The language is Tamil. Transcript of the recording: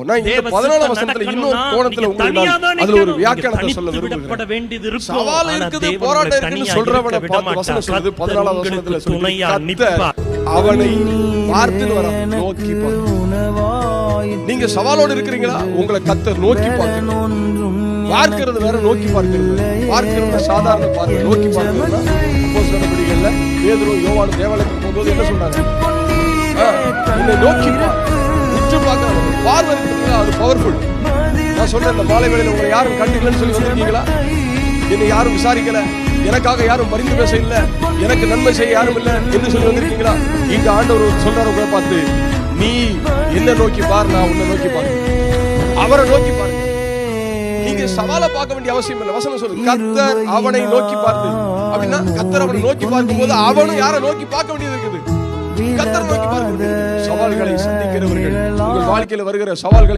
இன்னொரு கோணத்துல அதுல ஒரு வியாக்கியானத்தை சொல்ல விரும்புகிறேன். சவால் இருக்குது, போராட்டம் இருக்குன்னு சொல்றவனை பார்த்து வசனம் சொல்லுது. 14வது வசனத்துல சொல்லுது, கர்த்தர் அவனை பார்த்து நோக்கி பார்க்கிறார். நீங்க சவாலோடு இருக்கிறீங்களா? உங்களை கர்த்தர் நோக்கி பார்க்கிறார். பார்க்கிறது வேற, நோக்கி பார்க்கிறது சாதாரண பார்வை. நோக்கி பார்க்கிறதுனா அப்போஸ்தலர் நடவடிக்கைகள்ல பேதுரு யோவான் தேவாலயத்துக்கு போகும்போது என்ன சொன்னாங்க? என்னை நோக்கி பார்வை இருக்குதுங்களா, அது பவர்ஃபுல். நான் சொல்றேன், இந்த மாலை வேளையில உங்களை யாரும் கண்டிக்கலன்னு சொல்லி வந்திருக்கீங்களா? என்னை யாரும் விசாரிக்கல, எனக்காக யாரும் பரிந்து பேச இல்ல, எனக்கு நன்மை செய்ய யாரும் இல்ல என்று சொல்லி வந்திருக்கீங்களா? இங்க ஆண்டவர் சொல்றாரு உங்களை பார்த்து, நீ என்ன நோக்கி பாரு, நான் உன்னை நோக்கி பாரு, அவரை நோக்கி பாரு. நீங்க சவாலை பார்க்க வேண்டிய அவசியம் இல்லை. வசனம் சொல்லு, கர்த்தர் அவனை நோக்கி பார்த்து. அப்படின்னா கர்த்தர் அவனை நோக்கி பார்க்கும் போது அவனும் யாரை நோக்கி பார்க்க வேண்டியது இருக்குது? கர்த்தர் நோக்கி பார்க்க. சவால்களை சந்திக்கிறவர்கள், உங்கள் வாழ்க்கையில் வருகிற சவால்களை